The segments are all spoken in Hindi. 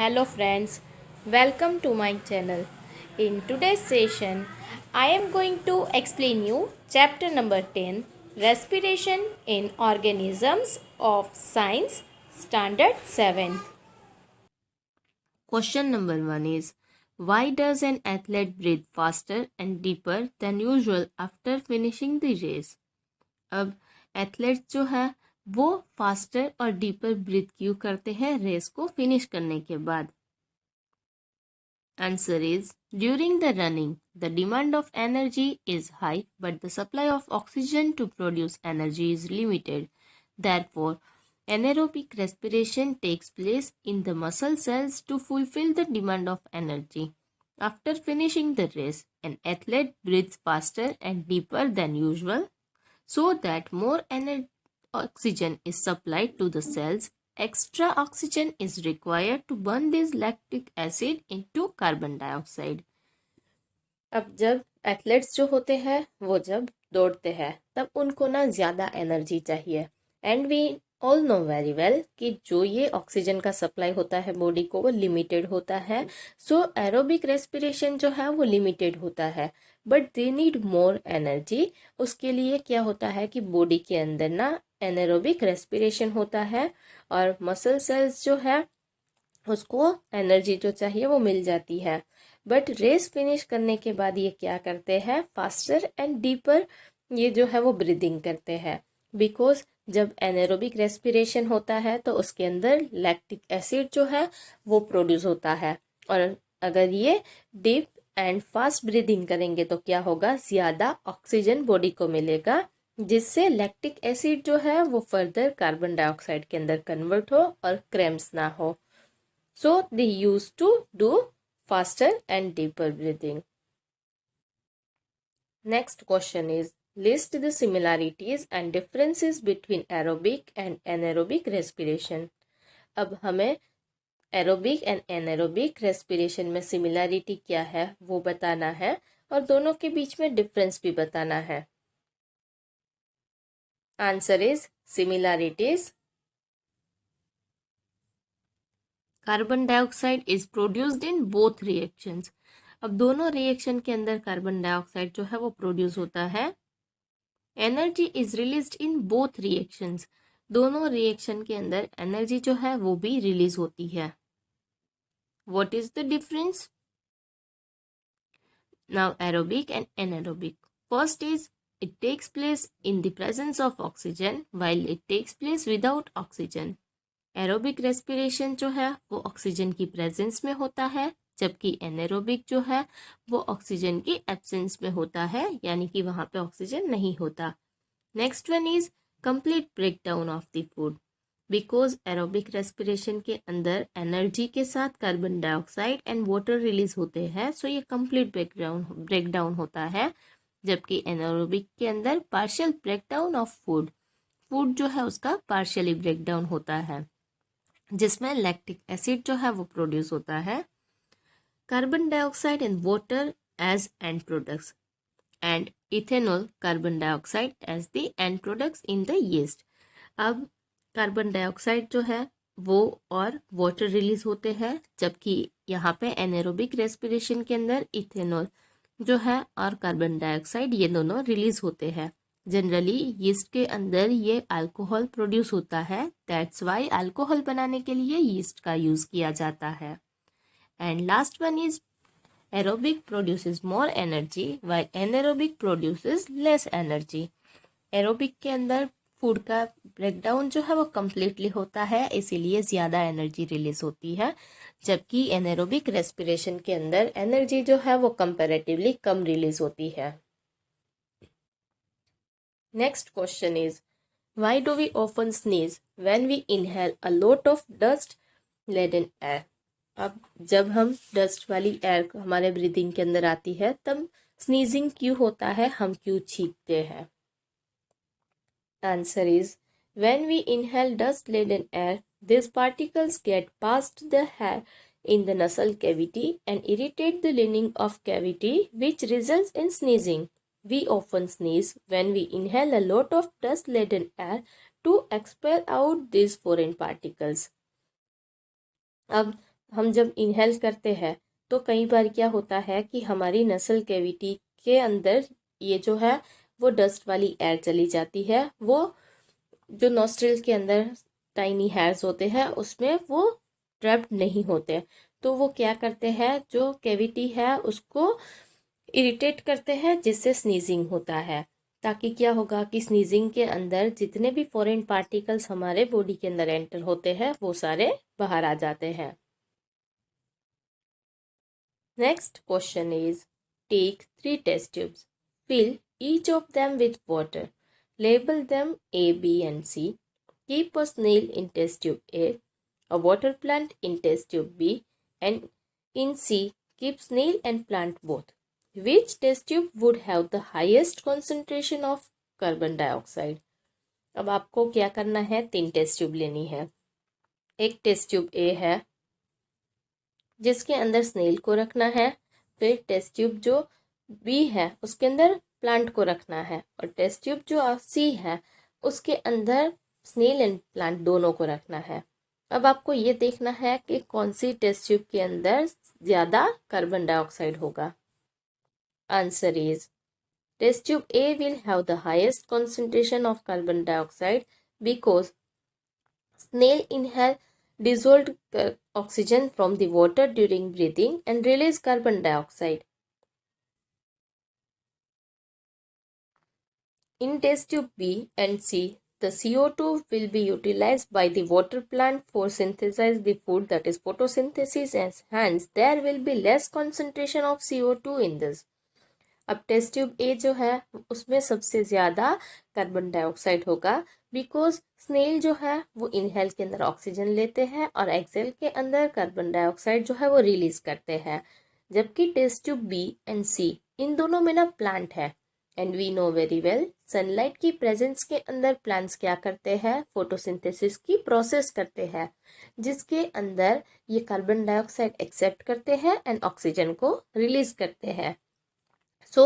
Hello friends, welcome to my channel. In today's session, I am going to explain you chapter number 10, Respiration in Organisms of Science, Standard 7th. Question number 1 is, why does an athlete breathe faster and deeper than usual after finishing the race? अब एथलीट जो है वो फास्टर और डीपर ब्रीथ क्यों करते हैं रेस को फिनिश करने के बाद? Answer is, during the running, the demand of energy is high, but the supply of oxygen to produce energy is limited. Therefore, anaerobic respiration takes place in the muscle cells to fulfill the demand of energy. After finishing the race, an athlete breathes faster and deeper than usual so that more oxygen is supplied to the cells. Extra oxygen is required to burn this lactic acid into carbon dioxide. अब जब एथलेट्स जो होते हैं वो जब दौड़ते हैं तब उनको ना ज़्यादा एनर्जी चाहिए and we all know very well कि जो ये ऑक्सीजन का सप्लाई होता है बॉडी को वो लिमिटेड होता है. सो एरोबिक रेस्पिरेशन जो है वो लिमिटेड होता है but they need more energy. उसके लिए क्या होता है कि बॉडी के अंदर ना एनारोबिक रेस्पिरेशन होता है और मसल सेल्स जो है उसको एनर्जी जो चाहिए वो मिल जाती है. बट रेस फिनिश करने के बाद ये क्या करते हैं, फास्टर एंड डीपर ये जो है वो ब्रीदिंग करते हैं. बिकॉज जब एनारोबिक रेस्पिरेशन होता है तो उसके अंदर लैक्टिक एसिड जो है वो प्रोड्यूस होता है और अगर ये डीप एंड फास्ट ब्रीदिंग करेंगे तो क्या होगा, ज़्यादा ऑक्सीजन बॉडी को मिलेगा जिससे लैक्टिक एसिड जो है वो फर्दर कार्बन डाइऑक्साइड के अंदर कन्वर्ट हो और क्रैम्प्स ना हो. So they use to do faster and deeper breathing. Next question is, list the similarities and differences between aerobic and anaerobic respiration. अब हमें एरोबिक एंड एनारोबिक रेस्पिरेशन में सिमिलैरिटी क्या है वो बताना है और दोनों के बीच में डिफरेंस भी बताना है. Answer is similarities. Carbon dioxide is produced in both reactions. अब दोनों रिएक्शन के अंदर कार्बन डाइऑक्साइड जो है वो प्रोड्यूस होता है. Energy is released in both reactions. दोनों रिएक्शन के अंदर एनर्जी जो है वो भी रिलीज होती है. What is the difference? Now aerobic and anaerobic. First is it takes place in the presence of oxygen while it takes place without oxygen. Aerobic respiration जो है वो ऑक्सीजन की प्रेजेंस में होता है जबकि एनारोबिक जो है वो ऑक्सीजन की एब्सेंस में होता है यानी कि वहाँ पे ऑक्सीजन नहीं होता. Next one is complete break down of the food. Because aerobic respiration के अंदर एनर्जी के साथ carbon dioxide and water release होते हैं सो ये कंप्लीट ब्रेक डाउन होता है जबकि एनारोबिक के अंदर partial break down of food जो है उसका पार्शियली ब्रेक डाउन होता है जिसमें लैक्टिक एसिड जो है वो प्रोड्यूस होता है. Carbon dioxide and water as end products and ethanol carbon dioxide as the end products in the yeast. अब कार्बन डाइऑक्साइड जो है वो और वाटर रिलीज होते हैं जबकि यहाँ पे एनारोबिक रेस्पिरेशन के अंदर इथेनॉल जो है और कार्बन डाइऑक्साइड ये दोनों रिलीज होते हैं. जनरली यीस्ट के अंदर ये अल्कोहल प्रोड्यूस होता है. दैट्स वाई अल्कोहल बनाने के लिए यीस्ट का यूज किया जाता है. And last one is aerobic produces more energy while anaerobic produces less energy. Aerobic के अंदर फूड का ब्रेकडाउन जो है वो कम्प्लीटली होता है इसीलिए ज़्यादा एनर्जी रिलीज होती है जबकि एनारोबिक रेस्पिरेशन के अंदर एनर्जी जो है वो कंपैरेटिवली कम रिलीज होती है. Next question is, why do we often sneeze when we inhale a lot of dust laden air? अब जब हम डस्ट वाली एयर हमारे ब्रीदिंग के अंदर आती है तब स्नीजिंग क्यों होता है, हम क्यों छींकते हैं? Answer is, when we inhale dust laden air, these particles get past the hair in the nasal cavity and irritate the lining of cavity which results in sneezing. We often sneeze when we inhale a lot of dust-laden air to expel out these foreign particles. अब हम जब इनहेल करते हैं तो कई बार क्या होता है कि हमारी नसल कैविटी के अंदर ये जो है वो डस्ट वाली एयर चली जाती है, वो जो नॉस्ट्रिल के अंदर टाइनी हेयर्स होते हैं उसमें वो ट्रैप्ड नहीं होते, तो वो क्या करते हैं, जो कैविटी है उसको इरिटेट करते हैं, जिससे स्नीजिंग होता है। ताकि क्या होगा कि स्नीजिंग के अंदर जितने भी फॉरेन पार्टिकल्स हमारे बॉडी के अंदर एंटर होते हैं वो सारे बाहर आ जाते हैं। Next question is, take 3 test tubes, fill each of them with water, label them A, B and C, keep a snail in test tube A, water plant in test tube B, and in C keep snail and plant both. Which test tube would have the highest concentration of carbon dioxide? अब आपको क्या करना है, 3 टेस्ट ट्यूब लेनी है। एक टेस्ट ट्यूब ए है जिसके अंदर स्नेल को रखना है, फिर टेस्ट ट्यूब जो बी है उसके अंदर प्लांट को रखना है, और टेस्ट ट्यूब जो सी है उसके अंदर स्नेल एंड प्लांट दोनों को रखना है। अब आपको ये देखना है कि कौन सी टेस्ट ट्यूब के अंदर ज़्यादा कार्बन डाइऑक्साइड होगा। Answer is, test tube A will have the highest concentration of carbon dioxide because snail inhale dissolved oxygen from the water during breathing and release carbon dioxide. In test tube B and C, the CO2 will be utilized by the water plant for synthesize the food, that is photosynthesis, and hence there will be less concentration of CO2 in this. अब टेस्ट ट्यूब ए जो है उसमें सबसे ज़्यादा कार्बन डाइऑक्साइड होगा, बिकॉज स्नेल जो है वो इनहेल के अंदर ऑक्सीजन लेते हैं और एक्सेल के अंदर कार्बन डाइऑक्साइड जो है वो रिलीज करते हैं। जबकि test tube B and C इन दोनों में ना प्लांट है, and we know very well sunlight की प्रेजेंस के अंदर प्लांट्स क्या करते हैं, फोटोसिंथेसिस की प्रोसेस करते हैं, जिसके अंदर ये कार्बन डाइऑक्साइड एक्सेप्ट करते हैं एंड ऑक्सीजन को रिलीज करते हैं। सो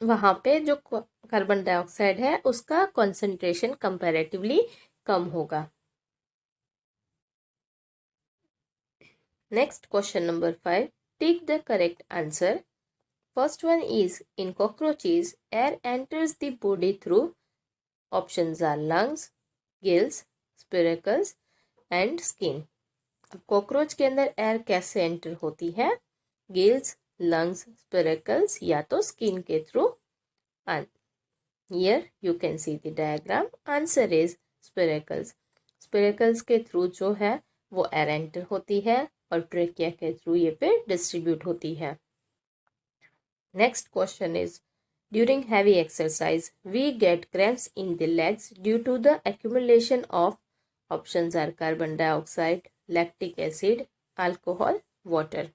वहाँ पे जो कार्बन डाइऑक्साइड है उसका कॉन्सेंट्रेशन कंपैरेटिवली कम होगा। Next question number 5, tick the correct answer. First one is, in cockroaches air enters the body through, options are lungs, gills, spiracles and skin. Cockroach के अंदर एयर कैसे एंटर होती है, गिल्स, लंग्स, स्पिरेकल्स या तो स्किन के through. Here you can see the diagram, answer is spiracles. Spiracles के थ्रू जो है वो एयर एंटर होती है और ट्रेकिया के थ्रू ये फिर डिस्ट्रीब्यूट होती है। Next question is, during heavy exercise we get cramps in the legs due to the accumulation of, options are carbon dioxide, lactic acid, alcohol, water.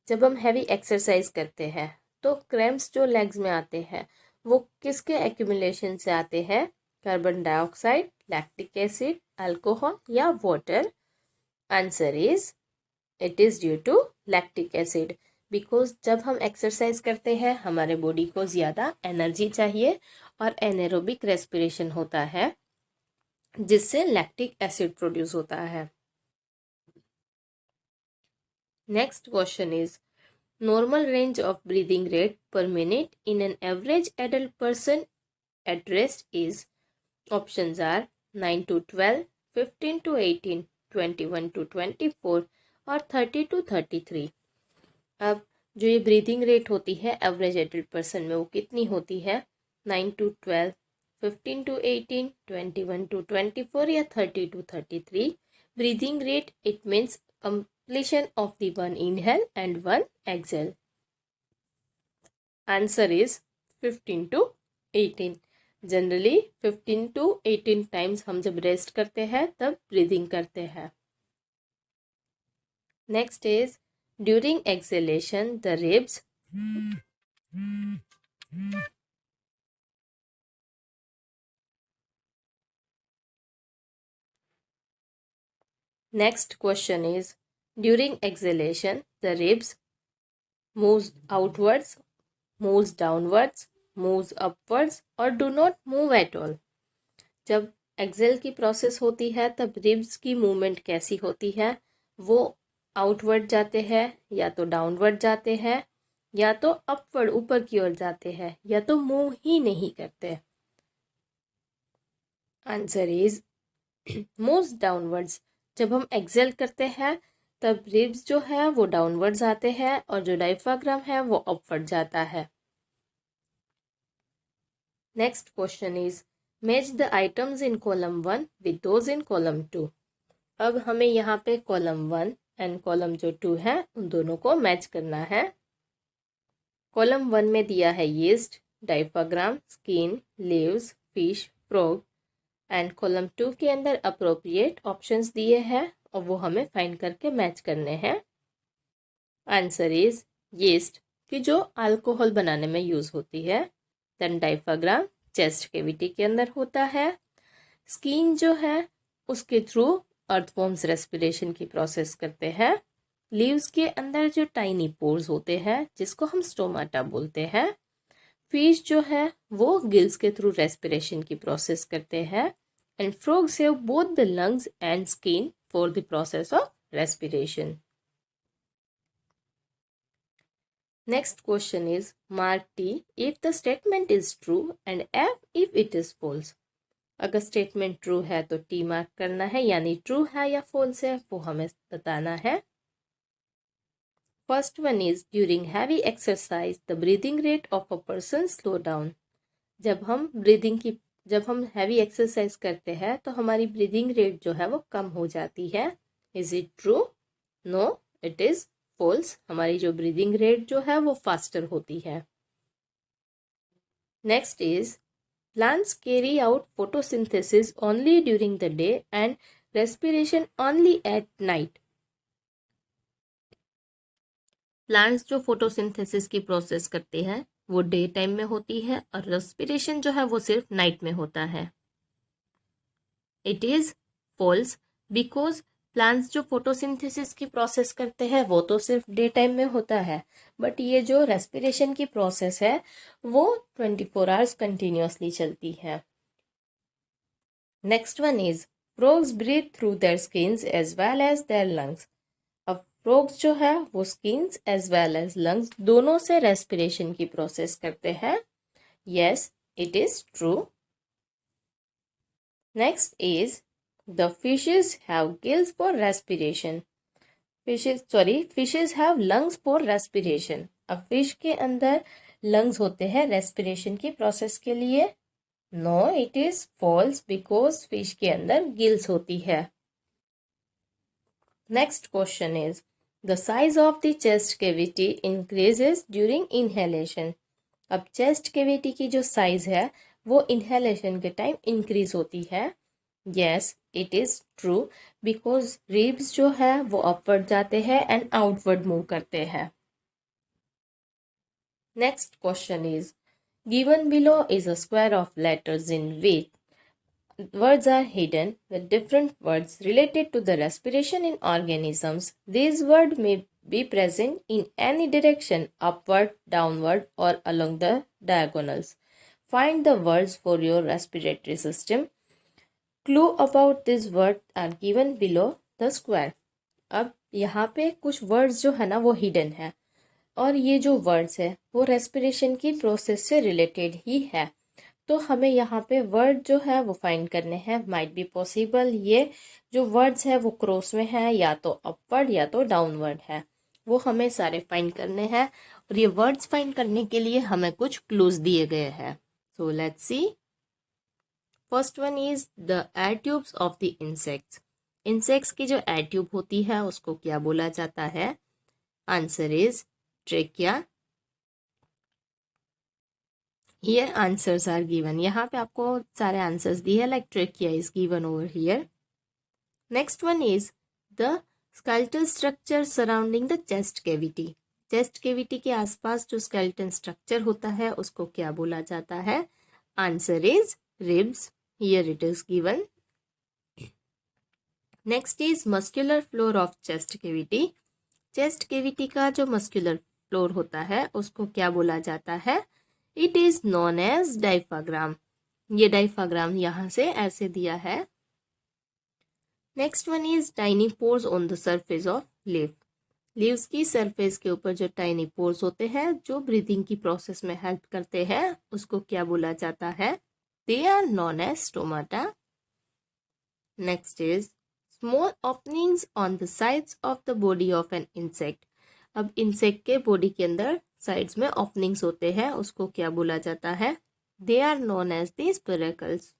जब हम हैवी एक्सरसाइज करते हैं तो क्रैम्प्स जो लेग्स में आते हैं वो किसके एक्यूमुलेशन से आते हैं, carbon dioxide, lactic acid, alcohol या water. Answer is, it is due to lactic acid, because जब हम एक्सरसाइज करते हैं हमारे बॉडी को ज़्यादा एनर्जी चाहिए और एनेरोबिक रेस्पिरेशन होता है जिससे लैक्टिक एसिड प्रोड्यूस होता है। Next question is, normal range of breathing rate per minute in an average adult person at rest is, options are 9 to 12, 15 to 18, 21 to 24 और 30 to 33। अब जो ये ब्रीदिंग रेट होती है एवरेज एडल्ट पर्सन में वो कितनी होती है, 9 to 12, 15 to 18, 21 to 24 या 30 to 33। Breathing rate it means completion of the one inhale and one exhale. Answer is 15 to 18. Generally 15 to 18 times हम जब रेस्ट करते हैं तब ब्रीदिंग करते हैं। Next is, during acceleration the ribs, next question is, during exhalation the ribs moves outwards, moves downwards, moves upwards or do not move at all। जब एक्सेल की प्रोसेस होती है तब रिब्स की मूवमेंट कैसी होती है, वो आउटवर्ड जाते हैं, या तो डाउनवर्ड जाते हैं, या तो अपवर्ड ऊपर की ओर जाते हैं, या तो मूव ही नहीं करते। Answer is moves downwards. जब हम एक्सेल करते हैं तब रिब्स जो है वो डाउनवर्ड्स आते हैं और जो डायफ्राग्राम है वो अपवर्ड जाता है। Next question is match the items in column 1 with those in column 2। अब हमें यहाँ पे कॉलम 1 एंड कॉलम जो 2 है उन दोनों को मैच करना है। कॉलम 1 में दिया है yeast, diaphragm, skin, leaves, fish, frog, and column 2 के अंदर अप्रोप्रिएट ऑप्शंस दिए हैं और वो हमें फाइंड करके मैच करने हैं। आंसर इज यीस्ट कि जो अल्कोहल बनाने में यूज होती है। देन डायफ्राग्राम चेस्ट कैविटी के अंदर होता है। स्किन जो है उसके थ्रू अर्थवॉर्म्स रेस्पिरेशन की प्रोसेस करते हैं। लीव्स के अंदर जो टाइनी पोर्स होते हैं जिसको हम स्टोमाटा बोलते हैं। फिश जो है वो गिल्स के थ्रू रेस्पिरेशन की प्रोसेस करते हैं। And frogs have both the lungs and skin for the process of respiration. Next question is mark T if the statement is true and F if it is false. अगर स्टेटमेंट ट्रू है तो टी मार्क करना है, यानी ट्रू है या फॉल्स है वो हमें बताना है। First one is during heavy exercise the breathing rate of a person slow down. जब हम हैवी एक्सरसाइज करते हैं तो हमारी ब्रीदिंग रेट जो है वो कम हो जाती है। Is it true? No, it is false. हमारी जो ब्रीदिंग रेट जो है वो फास्टर होती है। Next is plants carry out photosynthesis only during the day and respiration only at night. Plants जो फोटोसिंथेसिस की प्रोसेस करते हैं वो डे टाइम में होती है और रेस्पिरेशन जो है वो सिर्फ नाइट में होता है। It is false because plants जो फोटोसिंथेसिस की प्रोसेस करते हैं वो तो सिर्फ डे टाइम में होता है, बट ये जो रेस्पिरेशन की प्रोसेस है वो 24 आवर्स कंटिन्यूअसली चलती है। Next one is frogs breathe through their skins as well as their lungs. अब फ्रॉग्स जो है वो skins as well as lungs दोनों से रेस्पिरेशन की प्रोसेस करते हैं। Yes, it is true. Next is the fishes have gills for respiration. Fishes have lungs for respiration. अब फिश के अंदर लंग्स होते हैं रेस्पिरेशन की प्रोसेस के लिए। No, it is false because fish के अंदर गिल्स होती है। Next question is the size of the chest cavity increases during inhalation. अब चेस्ट कैविटी की जो साइज है वो इनहेलेशन के टाइम इंक्रीज होती है। Yes, it is true because ribs जो है वो अपवर्ड जाते हैं एंड आउटवर्ड मूव करते हैं। Next question is given below is a square of letters in which words are hidden with different words related to the respiration in organisms. These words may be present in any direction, upward, downward, or along the diagonals. Find the words for your respiratory system. Clue about these words are given below the square. अब यहाँ पे कुछ words जो है ना वो hidden है और ये जो words है वो respiration की process से related ही है, तो हमें यहाँ पे वर्ड जो है वो फाइंड करने हैं। माइट बी पॉसिबल ये जो वर्ड्स है वो क्रॉस में है, या तो अपवर्ड या तो डाउनवर्ड है, वो हमें सारे फाइंड करने हैं। और ये वर्ड्स फाइंड करने के लिए हमें कुछ क्लूज दिए गए हैं। So let's see. First one is the air tubes of the insects. Insects की जो एयर ट्यूब होती है उसको क्या बोला जाता है? Answer is trachea. Here answers are given. यहाँ पे आपको सारे आंसर्स दिए हैं, like trachea is given over here. Next one is the skeletal structure surrounding the chest cavity. Chest cavity के आसपास जो skeleton structure होता है उसको क्या बोला जाता है? Answer is ribs. Here it is given. Next is muscular floor of chest cavity. Chest cavity का जो muscular floor होता है उसको क्या बोला जाता है? It is known as diaphragm. ये डायफ्राग्राम यहाँ से ऐसे दिया है। Next one is tiny pores on the surface of lip. Leaves की सरफेस के ऊपर जो टाइनी पोर्स होते हैं जो ब्रीदिंग की प्रोसेस में हेल्प करते हैं उसको क्या बोला जाता है? They are known as stomata. Next is small openings on the sides of the body of an insect. अब इंसेक्ट के बॉडी के अंदर साइड्स में ओपनिंग्स होते हैं, उसको क्या बोला जाता है? They are known as the spiracles.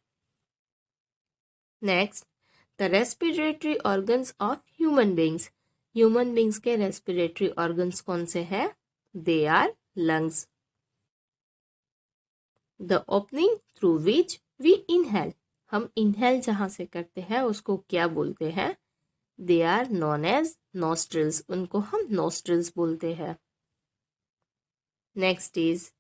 Next, the respiratory organs of human beings. Human beings के रेस्पिरेटरी ऑर्गन्स कौन से हैं? They are lungs. The opening through which we inhale. हम इनहेल जहां से करते हैं उसको क्या बोलते हैं? They are known as nostrils. उनको हम नोस्ट्रिल्स बोलते हैं। Next is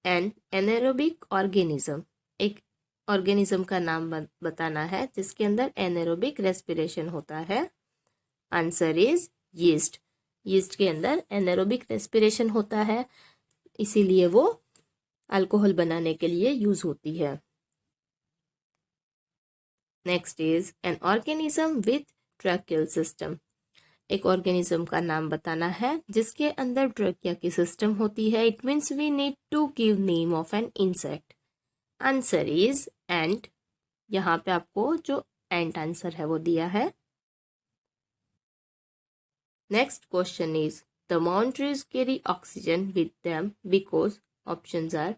an anaerobic organism. एक ऑर्गेनिज्म का नाम बताना है जिसके अंदर एनारोबिक रेस्पिरेशन होता है। Answer is yeast. यीस्ट के अंदर एनारोबिक रेस्पिरेशन होता है, इसीलिए वो अल्कोहल बनाने के लिए यूज होती है। Next is an organism with tracheal system. एक ऑर्गेनिज्म का नाम बताना है जिसके अंदर ट्रैकिया की सिस्टम होती है। It means we need to give name of an insect. Answer is ant. यहाँ पे आपको जो एंट आंसर है वो दिया है। Next question is the mount trees carry oxygen with them because options are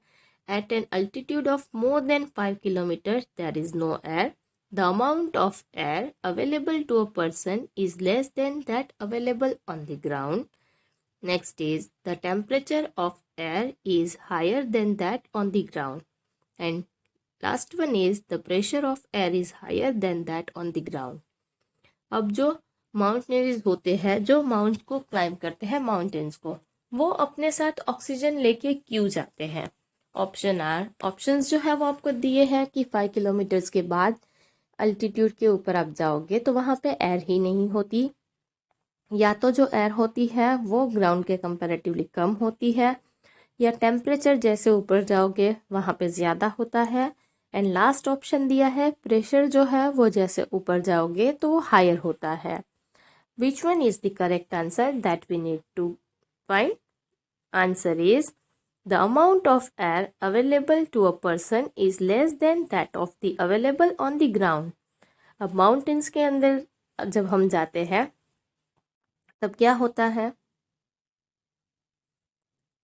at an altitude of more than 5 kilometers there is no air. The amount of air available to a person is less than that available on the ground. Next is the temperature of air is higher than that on the ground. And last one is the pressure of air is higher than that on the ground. अब जो माउंटेनियर्स होते हैं जो माउंट को क्लाइंब करते हैं, माउंटेन्स को, वो अपने साथ ऑक्सीजन लेके क्यों जाते हैं? ऑप्शंस जो है वो आपको दिए हैं कि 5 किलोमीटर्स के बाद अल्टीट्यूड के ऊपर आप जाओगे तो वहाँ पे एयर ही नहीं होती, या तो जो एयर होती है वो ग्राउंड के कंपैरेटिवली कम होती है, या टेम्परेचर जैसे ऊपर जाओगे वहाँ पे ज़्यादा होता है, एंड लास्ट ऑप्शन दिया है प्रेशर जो है वो जैसे ऊपर जाओगे तो वो हायर होता है। Which one is the correct answer that we need to find? Answer is the amount of air available to a person is less than that of the available on the ground. अब माउंटेन्स के अंदर जब हम जाते हैं तब क्या होता है?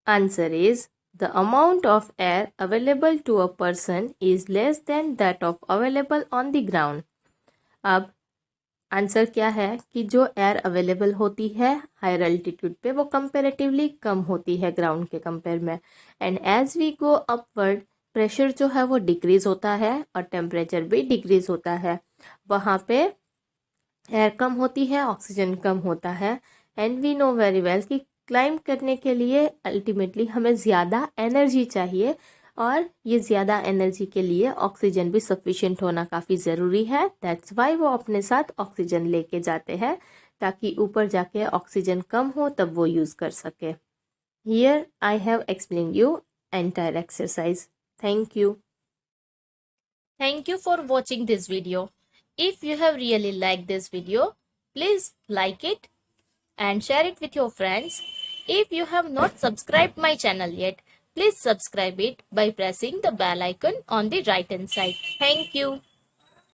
Answer is the amount of air available to a person is less than that of available on the ground. अब आंसर क्या है कि जो एयर अवेलेबल होती है हायर अल्टीट्यूड पे वो कंपैरेटिवली कम होती है ग्राउंड के कंपेयर में, and as we go upward pressure जो है वो डिक्रीज होता है और टेम्परेचर भी डिक्रीज होता है। वहाँ पे एयर कम होती है, ऑक्सीजन कम होता है, and we know very well कि क्लाइंब करने के लिए अल्टीमेटली हमें ज़्यादा एनर्जी चाहिए, और ये ज़्यादा एनर्जी के लिए ऑक्सीजन भी सफिशिएंट होना काफ़ी ज़रूरी है। दैट्स वाई वो अपने साथ ऑक्सीजन लेके जाते हैं ताकि ऊपर जाके ऑक्सीजन कम हो तब वो यूज़ कर सके। Here I have explain you entire exercise. Thank you. Thank you for watching this video. If you have really liked this video, please like it and share it with your friends. If you have not subscribed my channel yet, please subscribe it by pressing the bell icon on the right hand side. Thank you.